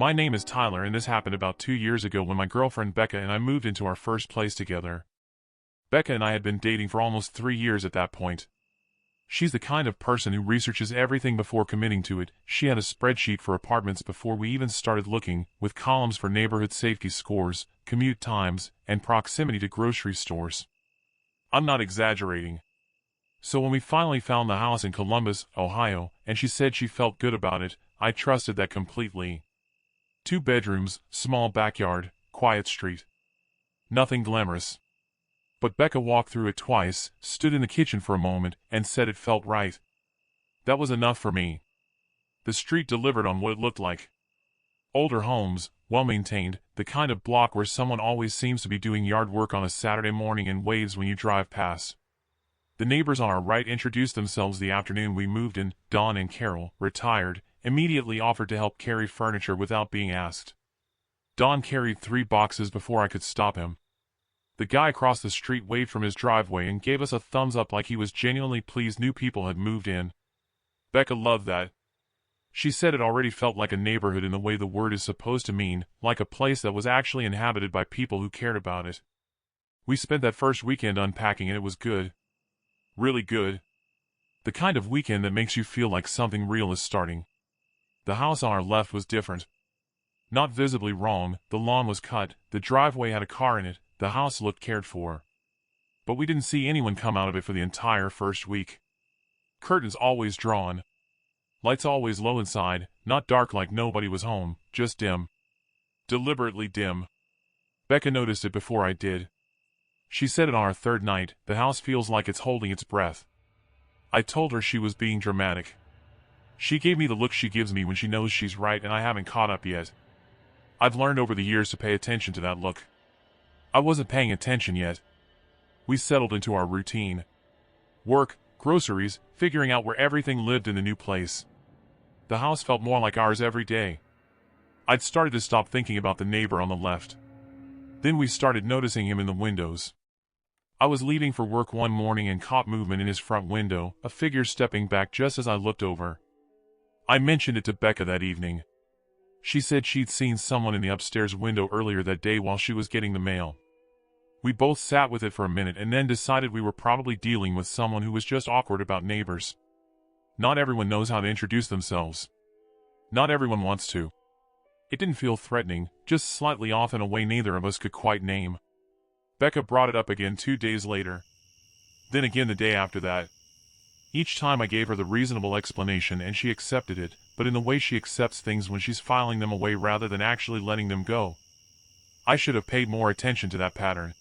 My name is Tyler, and this happened about 2 years ago when my girlfriend Becca and I moved into our first place together. Becca and I had been dating for almost 3 years at that point. She's the kind of person who researches everything before committing to it. She had a spreadsheet for apartments before we even started looking, with columns for neighborhood safety scores, commute times, and proximity to grocery stores. I'm not exaggerating. So when we finally found the house in Columbus, Ohio, and she said she felt good about it, I trusted that completely. 2 bedrooms, small backyard, quiet street. Nothing glamorous. But Becca walked through it twice, stood in the kitchen for a moment, and said it felt right. That was enough for me. The street delivered on what it looked like. Older homes, well-maintained, the kind of block where someone always seems to be doing yard work on a Saturday morning and waves when you drive past. The neighbors on our right introduced themselves the afternoon we moved in. Don and Carol, retired, immediately offered to help carry furniture without being asked. Don carried 3 boxes before I could stop him. The guy across the street waved from his driveway and gave us a thumbs up like he was genuinely pleased new people had moved in. Becca loved that. She said it already felt like a neighborhood in the way the word is supposed to mean, like a place that was actually inhabited by people who cared about it. We spent that first weekend unpacking and it was good. Really good. The kind of weekend that makes you feel like something real is starting. The house on our left was different. Not visibly wrong, the lawn was cut, the driveway had a car in it, the house looked cared for. But we didn't see anyone come out of it for the entire first week. Curtains always drawn. Lights always low inside, not dark like nobody was home, just dim. Deliberately dim. Becca noticed it before I did. She said it on our 3rd night, the house feels like it's holding its breath. I told her she was being dramatic. She gave me the look she gives me when she knows she's right and I haven't caught up yet. I've learned over the years to pay attention to that look. I wasn't paying attention yet. We settled into our routine. Work, groceries, figuring out where everything lived in the new place. The house felt more like ours every day. I'd started to stop thinking about the neighbor on the left. Then we started noticing him in the windows. I was leaving for work one morning and caught movement in his front window, a figure stepping back just as I looked over. I mentioned it to Becca that evening. She said she'd seen someone in the upstairs window earlier that day while she was getting the mail. We both sat with it for a minute and then decided we were probably dealing with someone who was just awkward about neighbors. Not everyone knows how to introduce themselves. Not everyone wants to. It didn't feel threatening, just slightly off in a way neither of us could quite name. Becca brought it up again 2 days later. Then again the day after that. Each time I gave her the reasonable explanation and she accepted it, but in the way she accepts things when she's filing them away rather than actually letting them go. I should have paid more attention to that pattern.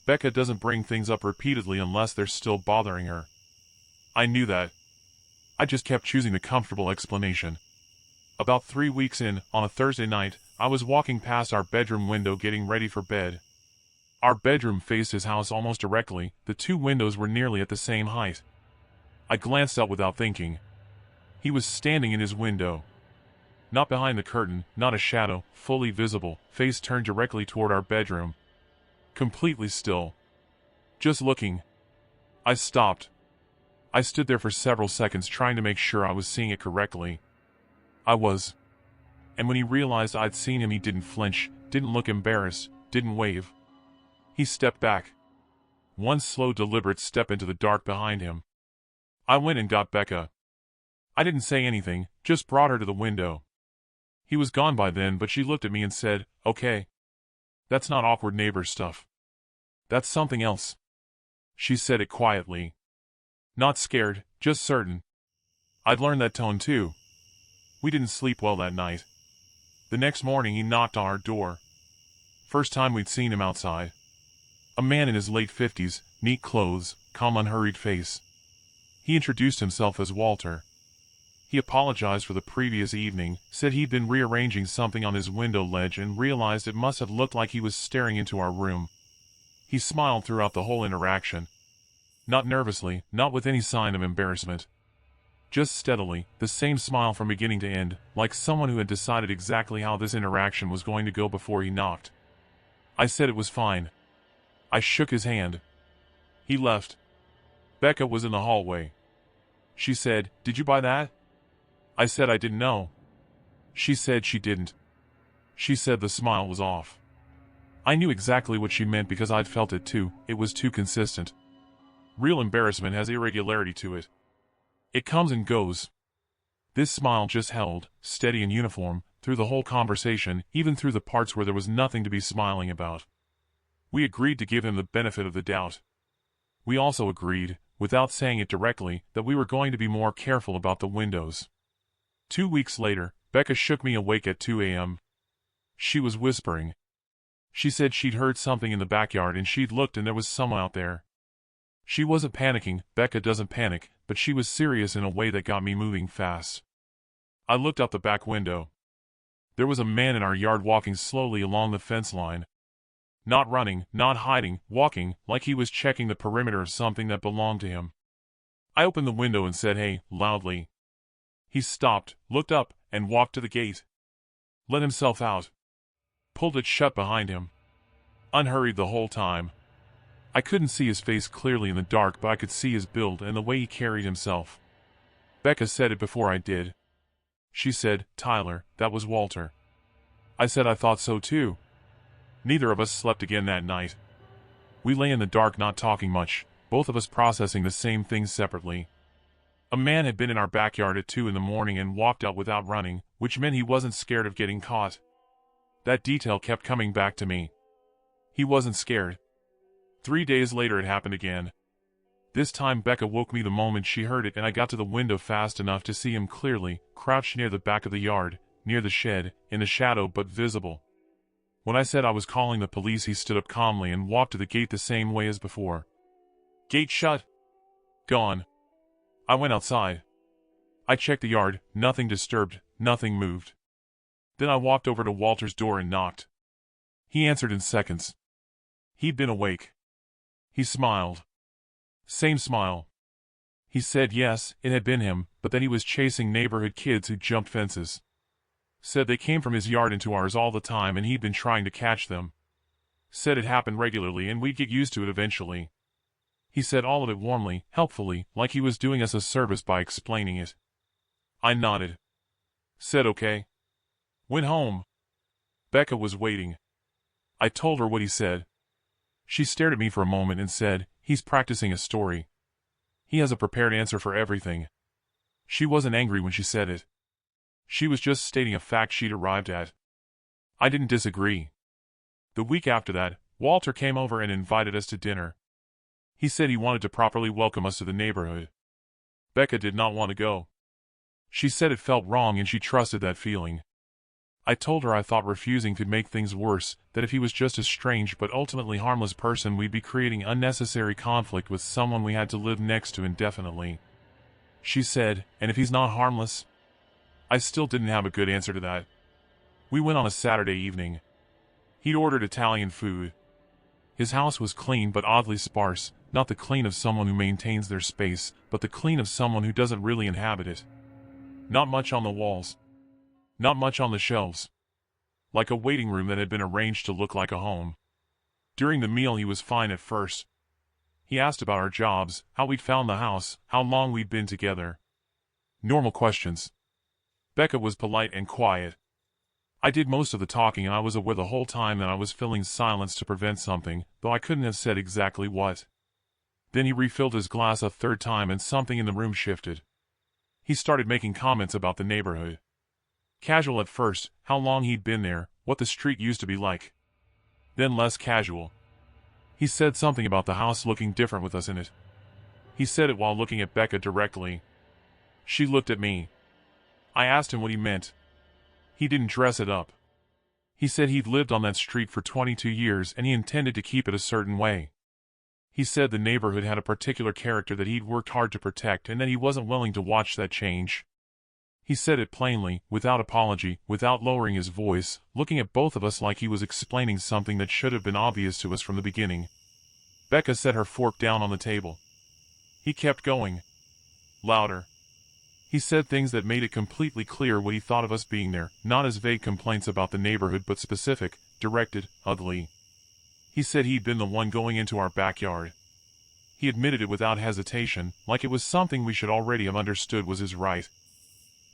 Becca doesn't bring things up repeatedly unless they're still bothering her. I knew that. I just kept choosing the comfortable explanation. About 3 weeks in, on a Thursday night, I was walking past our bedroom window getting ready for bed. Our bedroom faced his house almost directly, the 2 windows were nearly at the same height. I glanced out without thinking. He was standing in his window. Not behind the curtain, not a shadow, fully visible, face turned directly toward our bedroom. Completely still. Just looking. I stopped. I stood there for several seconds trying to make sure I was seeing it correctly. I was. And when he realized I'd seen him, he didn't flinch, didn't look embarrassed, didn't wave. He stepped back. One slow, deliberate step into the dark behind him. I went and got Becca. I didn't say anything, just brought her to the window. He was gone by then, but she looked at me and said, "Okay. That's not awkward neighbor stuff. That's something else." She said it quietly. Not scared, just certain. I'd learned that tone too. We didn't sleep well that night. The next morning he knocked on our door. First time we'd seen him outside. A man in his late 50s, neat clothes, calm unhurried face. He introduced himself as Walter. He apologized for the previous evening, said he'd been rearranging something on his window ledge and realized it must have looked like he was staring into our room. He smiled throughout the whole interaction. Not nervously, not with any sign of embarrassment. Just steadily, the same smile from beginning to end, like someone who had decided exactly how this interaction was going to go before he knocked. I said it was fine. I shook his hand. He left. Becca was in the hallway. She said, "Did you buy that?" I said I didn't know. She said she didn't. She said the smile was off. I knew exactly what she meant because I'd felt it too. It was too consistent. Real embarrassment has irregularity to it. It comes and goes. This smile just held, steady and uniform, through the whole conversation, even through the parts where there was nothing to be smiling about. We agreed to give him the benefit of the doubt. We also agreed, without saying it directly, that we were going to be more careful about the windows. 2 weeks later, Becca shook me awake at 2 a.m. She was whispering. She said she'd heard something in the backyard and she'd looked and there was someone out there. She wasn't panicking, Becca doesn't panic, but she was serious in a way that got me moving fast. I looked out the back window. There was a man in our yard walking slowly along the fence line. Not running, not hiding, walking, like he was checking the perimeter of something that belonged to him. I opened the window and said hey, loudly. He stopped, looked up, and walked to the gate. Let himself out. Pulled it shut behind him. Unhurried the whole time. I couldn't see his face clearly in the dark, but I could see his build and the way he carried himself. Becca said it before I did. She said, Tyler, that was Walter. I said I thought so too. Neither of us slept again that night. We lay in the dark not talking much, both of us processing the same things separately. A man had been in our backyard at 2 in the morning and walked out without running, which meant he wasn't scared of getting caught. That detail kept coming back to me. He wasn't scared. 3 days later it happened again. This time Becca woke me the moment she heard it and I got to the window fast enough to see him clearly, crouched near the back of the yard, near the shed, in the shadow but visible. When I said I was calling the police he stood up calmly and walked to the gate the same way as before. Gate shut. Gone. I went outside. I checked the yard, nothing disturbed, nothing moved. Then I walked over to Walter's door and knocked. He answered in seconds. He'd been awake. He smiled. Same smile. He said yes, it had been him, but that he was chasing neighborhood kids who jumped fences. Said they came from his yard into ours all the time and he'd been trying to catch them. Said it happened regularly and we'd get used to it eventually. He said all of it warmly, helpfully, like he was doing us a service by explaining it. I nodded. Said okay. Went home. Becca was waiting. I told her what he said. She stared at me for a moment and said, he's practicing a story. He has a prepared answer for everything. She wasn't angry when she said it. She was just stating a fact she'd arrived at. I didn't disagree. The week after that, Walter came over and invited us to dinner. He said he wanted to properly welcome us to the neighborhood. Becca did not want to go. She said it felt wrong and she trusted that feeling. I told her I thought refusing could make things worse, that if he was just a strange but ultimately harmless person we'd be creating unnecessary conflict with someone we had to live next to indefinitely. She said, and if he's not harmless? I still didn't have a good answer to that. We went on a Saturday evening. He'd ordered Italian food. His house was clean but oddly sparse, not the clean of someone who maintains their space, but the clean of someone who doesn't really inhabit it. Not much on the walls. Not much on the shelves. Like a waiting room that had been arranged to look like a home. During the meal he was fine at first. He asked about our jobs, how we'd found the house, how long we'd been together. Normal questions. Becca was polite and quiet. I did most of the talking and I was aware the whole time that I was filling silence to prevent something, though I couldn't have said exactly what. Then he refilled his glass a third time and something in the room shifted. He started making comments about the neighborhood. Casual at first, how long he'd been there, what the street used to be like. Then less casual. He said something about the house looking different with us in it. He said it while looking at Becca directly. She looked at me. I asked him what he meant. He didn't dress it up. He said he'd lived on that street for 22 years and he intended to keep it a certain way. He said the neighborhood had a particular character that he'd worked hard to protect and that he wasn't willing to watch that change. He said it plainly, without apology, without lowering his voice, looking at both of us like he was explaining something that should have been obvious to us from the beginning. Becca set her fork down on the table. He kept going. Louder. He said things that made it completely clear what he thought of us being there, not as vague complaints about the neighborhood but specific, directed, ugly. He said he'd been the one going into our backyard. He admitted it without hesitation, like it was something we should already have understood was his right.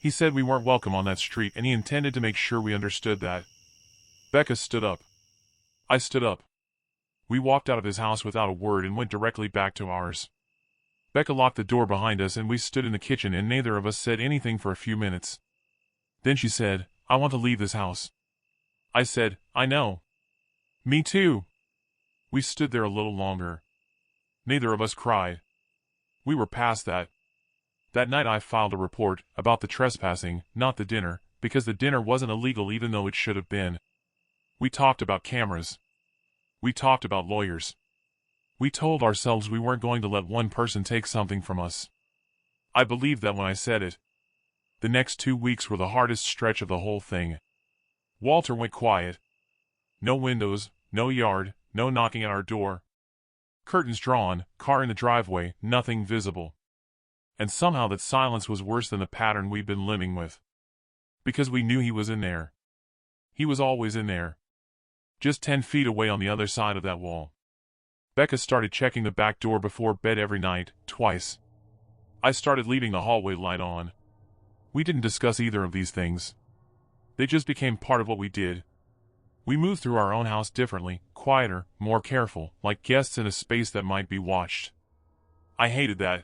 He said we weren't welcome on that street and he intended to make sure we understood that. Becca stood up. I stood up. We walked out of his house without a word and went directly back to ours. Becca locked the door behind us and we stood in the kitchen and neither of us said anything for a few minutes. Then she said, "I want to leave this house." I said, "I know." "Me too." We stood there a little longer. Neither of us cried. We were past that. That night I filed a report about the trespassing, not the dinner, because the dinner wasn't illegal even though it should have been. We talked about cameras. We talked about lawyers. We told ourselves we weren't going to let one person take something from us. I believed that when I said it. The next 2 weeks were the hardest stretch of the whole thing. Walter went quiet. No windows, no yard, no knocking at our door. Curtains drawn, car in the driveway, nothing visible. And somehow that silence was worse than the pattern we'd been living with. Because we knew he was in there. He was always in there. Just 10 feet away on the other side of that wall. Becca started checking the back door before bed every night, twice. I started leaving the hallway light on. We didn't discuss either of these things. They just became part of what we did. We moved through our own house differently, quieter, more careful, like guests in a space that might be watched. I hated that.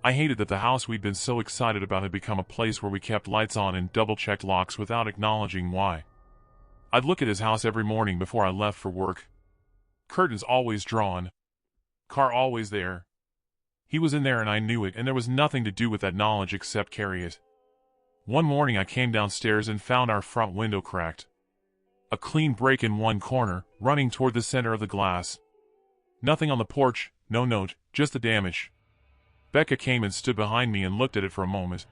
I hated that the house we'd been so excited about had become a place where we kept lights on and double-checked locks without acknowledging why. I'd look at his house every morning before I left for work. Curtains always drawn. Car always there. He was in there and I knew it, and there was nothing to do with that knowledge except carry it. One morning I came downstairs and found our front window cracked. A clean break in one corner, running toward the center of the glass. Nothing on the porch, no note, just the damage. Becca came and stood behind me and looked at it for a moment.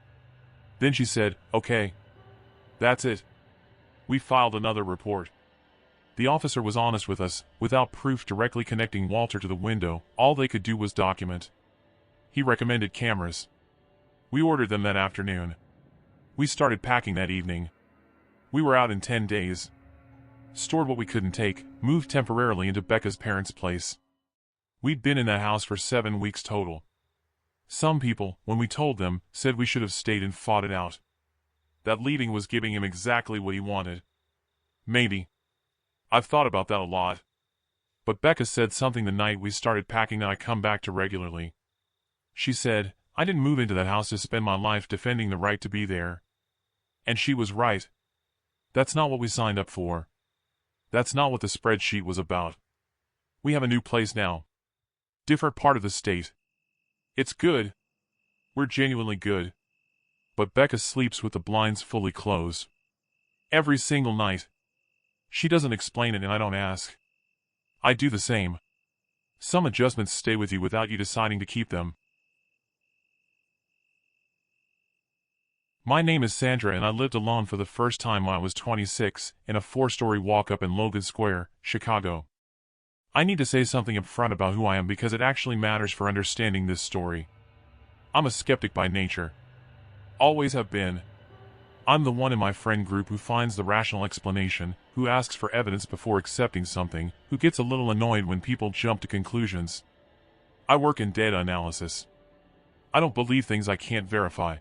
Then she said, "Okay. That's it." We filed another report. The officer was honest with us, without proof directly connecting Walter to the window, all they could do was document. He recommended cameras. We ordered them that afternoon. We started packing that evening. We were out in 10 days. Stored what we couldn't take, moved temporarily into Becca's parents' place. We'd been in that house for 7 weeks total. Some people, when we told them, said we should have stayed and fought it out. That leaving was giving him exactly what he wanted. Maybe. I've thought about that a lot. But Becca said something the night we started packing that I come back to regularly. She said, "I didn't move into that house to spend my life defending the right to be there." And she was right. That's not what we signed up for. That's not what the spreadsheet was about. We have a new place now. Different part of the state. It's good. We're genuinely good. But Becca sleeps with the blinds fully closed. Every single night. She doesn't explain it and I don't ask. I do the same. Some adjustments stay with you without you deciding to keep them. My name is Sandra and I lived alone for the first time when I was 26, in a 4-story walk-up in Logan Square, Chicago. I need to say something up front about who I am because it actually matters for understanding this story. I'm a skeptic by nature. Always have been. I'm the one in my friend group who finds the rational explanation, who asks for evidence before accepting something, who gets a little annoyed when people jump to conclusions. I work in data analysis. I don't believe things I can't verify.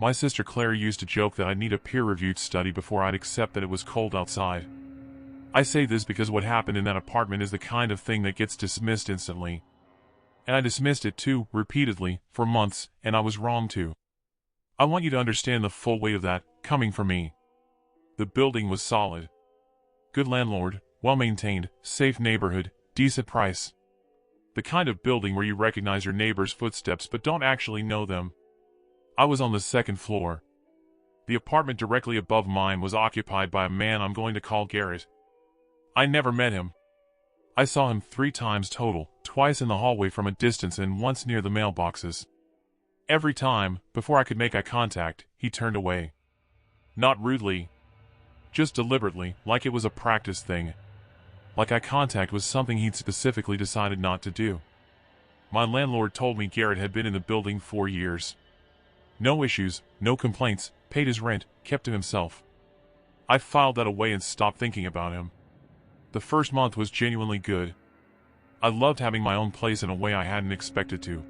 My sister Claire used to joke that I'd need a peer-reviewed study before I'd accept that it was cold outside. I say this because what happened in that apartment is the kind of thing that gets dismissed instantly. And I dismissed it too, repeatedly, for months, and I was wrong too. I want you to understand the full weight of that, coming from me. The building was solid. Good landlord, well-maintained, safe neighborhood, decent price. The kind of building where you recognize your neighbor's footsteps but don't actually know them. I was on the 2nd floor. The apartment directly above mine was occupied by a man I'm going to call Garrett. I never met him. I saw him 3 times total, twice in the hallway from a distance and once near the mailboxes. Every time, before I could make eye contact, he turned away. Not rudely. Just deliberately, like it was a practice thing. Like eye contact was something he'd specifically decided not to do. My landlord told me Garrett had been in the building 4 years. No issues, no complaints, paid his rent, kept to himself. I filed that away and stopped thinking about him. The first month was genuinely good. I loved having my own place in a way I hadn't expected to.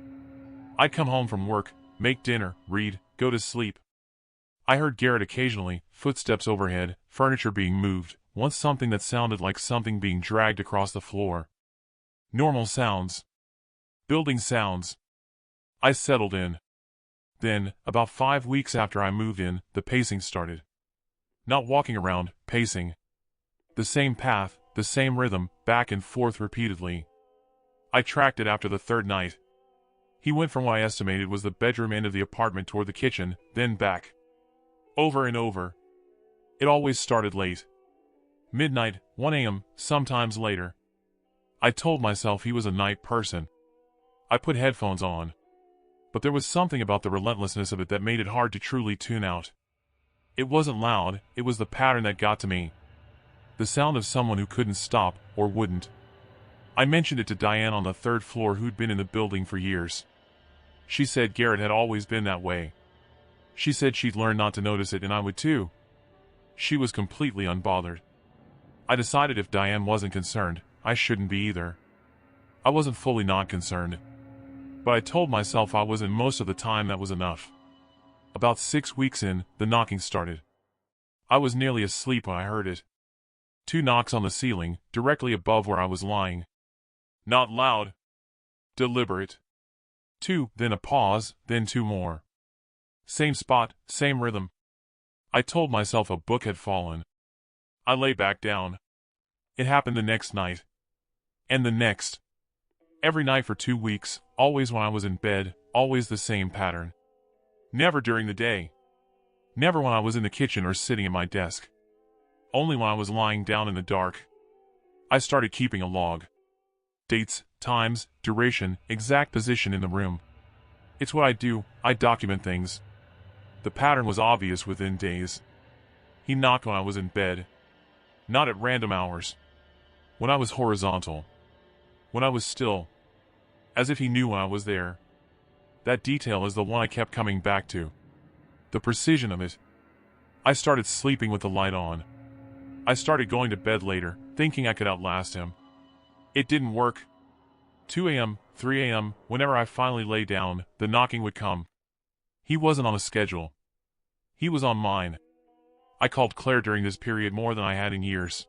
I'd come home from work, make dinner, read, go to sleep. I heard Garrett occasionally, footsteps overhead, furniture being moved, once something that sounded like something being dragged across the floor. Normal sounds. Building sounds. I settled in. Then, about 5 weeks after I moved in, the pacing started. Not walking around, pacing. The same path, the same rhythm, back and forth repeatedly. I tracked it after the third night. He went from what I estimated was the bedroom end of the apartment toward the kitchen, then back. Over and over. It always started late. Midnight, 1 a.m., sometimes later. I told myself he was a night person. I put headphones on. But there was something about the relentlessness of it that made it hard to truly tune out. It wasn't loud, it was the pattern that got to me. The sound of someone who couldn't stop, or wouldn't. I mentioned it to Diane on the third floor who'd been in the building for years. She said Garrett had always been that way. She said she'd learned not to notice it and I would too. She was completely unbothered. I decided if Diane wasn't concerned, I shouldn't be either. I wasn't fully not concerned. But I told myself I wasn't most of the time that was enough. About 6 weeks in, the knocking started. I was nearly asleep when I heard it. 2 knocks on the ceiling, directly above where I was lying. Not loud. Deliberate. 2, then a pause, then 2 more. Same spot, same rhythm. I told myself a book had fallen. I lay back down. It happened the next night. And the next. Every night for 2 weeks, always when I was in bed, always the same pattern. Never during the day. Never when I was in the kitchen or sitting at my desk. Only when I was lying down in the dark. I started keeping a log. Dates, times, duration, exact position in the room. It's what I do, I document things. The pattern was obvious within days. He knocked when I was in bed. Not at random hours. When I was horizontal. When I was still. As if he knew when I was there. That detail is the one I kept coming back to. The precision of it. I started sleeping with the light on. I started going to bed later, thinking I could outlast him. It didn't work. 2 a.m., 3 a.m., whenever I finally lay down, the knocking would come. He wasn't on a schedule. He was on mine. I called Claire during this period more than I had in years.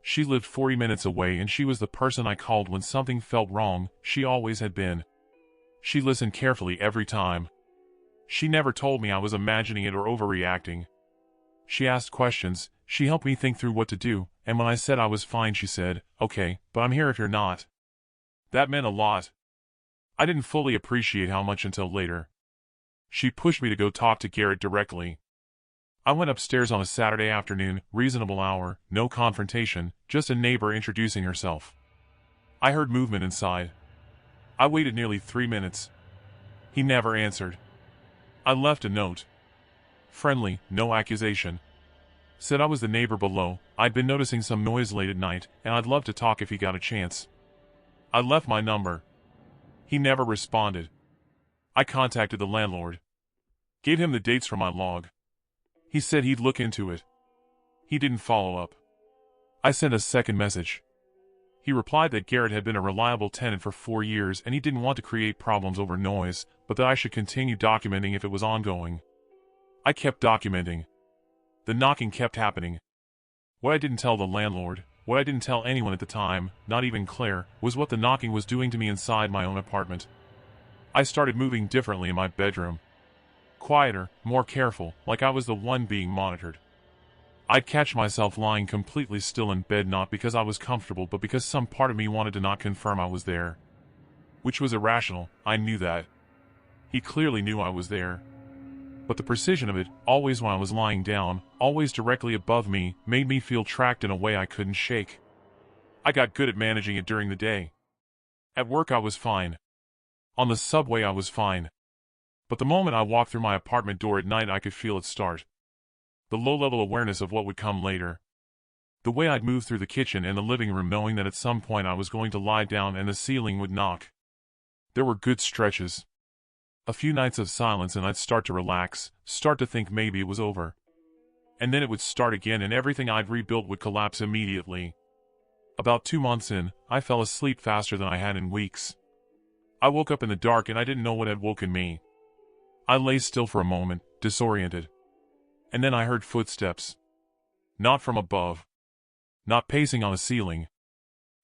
She lived 40 minutes away and she was the person I called when something felt wrong. She always had been. She listened carefully every time. She never told me I was imagining it or overreacting. She asked questions, she helped me think through what to do, and when I said I was fine she said, "Okay, but I'm here if you're not." That meant a lot. I didn't fully appreciate how much until later. She pushed me to go talk to Garrett directly. I went upstairs on a Saturday afternoon, reasonable hour, no confrontation, just a neighbor introducing herself. I heard movement inside. I waited nearly 3 minutes. He never answered. I left a note. Friendly, no accusation. Said I was the neighbor below, I'd been noticing some noise late at night, and I'd love to talk if he got a chance. I left my number. He never responded. I contacted the landlord. Gave him the dates from my log. He said he'd look into it. He didn't follow up. I sent a second message. He replied that Garrett had been a reliable tenant for 4 years and he didn't want to create problems over noise, but that I should continue documenting if it was ongoing. I kept documenting. The knocking kept happening. What I didn't tell the landlord, what I didn't tell anyone at the time, not even Claire, was what the knocking was doing to me inside my own apartment. I started moving differently in my bedroom. Quieter, more careful, like I was the one being monitored. I'd catch myself lying completely still in bed not because I was comfortable but because some part of me wanted to not confirm I was there. Which was irrational, I knew that. He clearly knew I was there. But the precision of it, always when I was lying down, always directly above me, made me feel tracked in a way I couldn't shake. I got good at managing it during the day. At work I was fine. On the subway I was fine. But the moment I walked through my apartment door at night I could feel it start. The low-level awareness of what would come later. The way I'd move through the kitchen and the living room knowing that at some point I was going to lie down and the ceiling would knock. There were good stretches. A few nights of silence and I'd start to relax, start to think maybe it was over. And then it would start again and everything I'd rebuilt would collapse immediately. About 2 months in, I fell asleep faster than I had in weeks. I woke up in the dark and I didn't know what had woken me. I lay still for a moment, disoriented. And then I heard footsteps. Not from above. not pacing on a ceiling.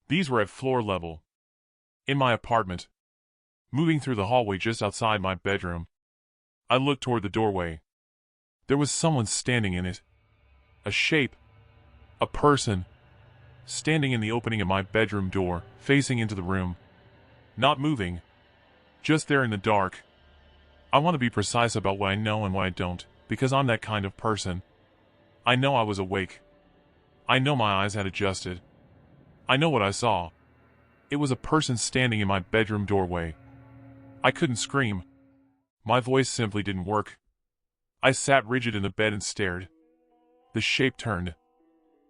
These were at floor level. In my apartment. Moving through the hallway just outside my bedroom. I looked toward the doorway. There was someone standing in it. A shape. A person. Standing in the opening of my bedroom door, facing into the room. Not moving. Just there in the dark. I want to be precise about what I know and what I don't, because I'm that kind of person. I know I was awake. I know my eyes had adjusted. I know what I saw. It was a person standing in my bedroom doorway. I couldn't scream. My voice simply didn't work. I sat rigid in the bed and stared. The shape turned.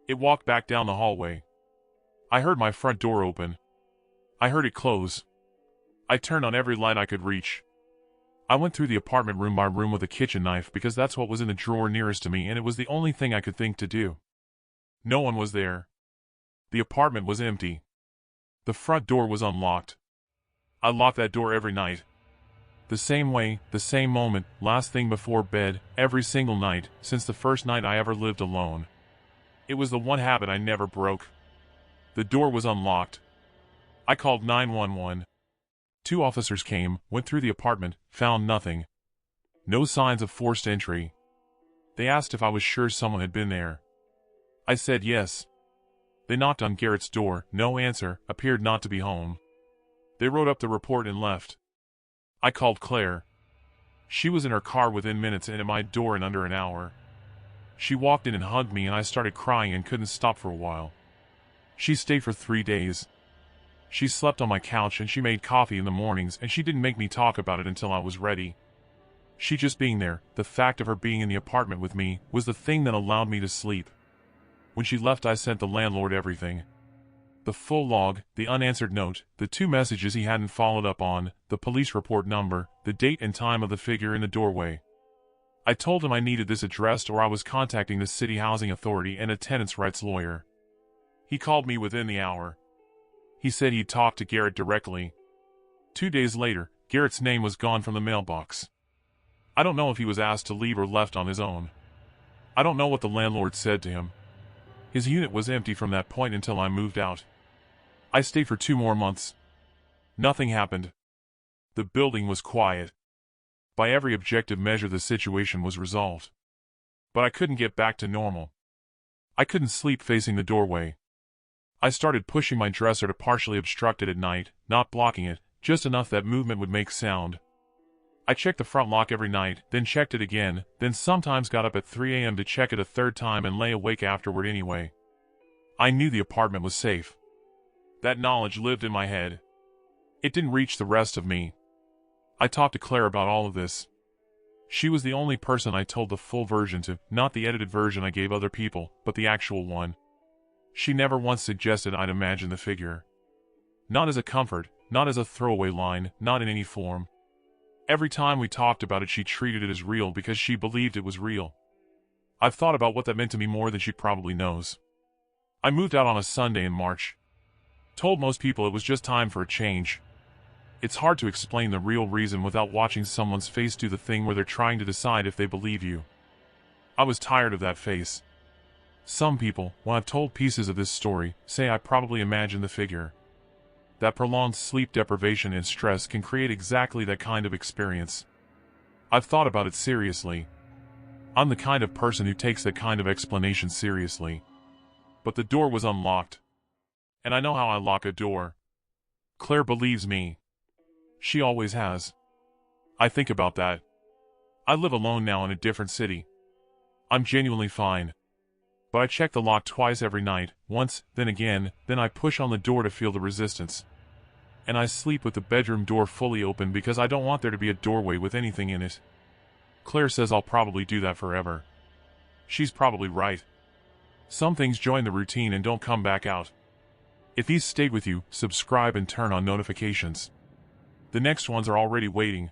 It walked back down the hallway. I heard my front door open. I heard it close. I turned on every light I could reach. I went through the apartment room by room with a kitchen knife because that's what was in the drawer nearest to me, and it was the only thing I could think to do. No one was there. The apartment was empty. The front door was unlocked. I locked that door every night. The same way, the same moment, last thing before bed, every single night, since the first night I ever lived alone. It was the one habit I never broke. The door was unlocked. I called 911. 2 officers came, went through the apartment, found nothing. No signs of forced entry. They asked if I was sure someone had been there. I said yes. They knocked on Garrett's door, no answer, appeared not to be home. They wrote up the report and left. I called Claire. She was in her car within minutes and at my door in under an hour. She walked in and hugged me and I started crying and couldn't stop for a while. She stayed for 3 days. She slept on my couch and she made coffee in the mornings and she didn't make me talk about it until I was ready. She just being there, the fact of her being in the apartment with me, was the thing that allowed me to sleep. When she left I sent the landlord everything. The full log, the unanswered note, the 2 messages he hadn't followed up on, the police report number, the date and time of the figure in the doorway. I told him I needed this addressed or I was contacting the city housing authority and a tenants' rights lawyer. He called me within the hour. He said he'd talked to Garrett directly. 2 days later, Garrett's name was gone from the mailbox. I don't know if he was asked to leave or left on his own. I don't know what the landlord said to him. His unit was empty from that point until I moved out. I stayed for 2 more months. Nothing happened. The building was quiet. By every objective measure the situation was resolved. But I couldn't get back to normal. I couldn't sleep facing the doorway. I started pushing my dresser to partially obstruct it at night, not blocking it, just enough that movement would make sound. I checked the front lock every night, then checked it again, then sometimes got up at 3 a.m. to check it a 3rd time and lay awake afterward anyway. I knew the apartment was safe. That knowledge lived in my head. It didn't reach the rest of me. I talked to Claire about all of this. She was the only person I told the full version to, not the edited version I gave other people, but the actual one. She never once suggested I'd imagine the figure. Not as a comfort, not as a throwaway line, not in any form. Every time we talked about it she treated it as real because she believed it was real. I've thought about what that meant to me more than she probably knows. I moved out on a Sunday in March. Told most people it was just time for a change. It's hard to explain the real reason without watching someone's face do the thing where they're trying to decide if they believe you. I was tired of that face. Some people, when I've told pieces of this story, say I probably imagined the figure. That prolonged sleep deprivation and stress can create exactly that kind of experience. I've thought about it seriously. I'm the kind of person who takes that kind of explanation seriously. But the door was unlocked. And I know how I lock a door. Claire believes me. She always has. I think about that. I live alone now in a different city. I'm genuinely fine. But I check the lock twice every night, once, then again, then I push on the door to feel the resistance. And I sleep with the bedroom door fully open because I don't want there to be a doorway with anything in it. Claire says I'll probably do that forever. She's probably right. Some things join the routine and don't come back out. If these stayed with you, subscribe and turn on notifications. The next ones are already waiting.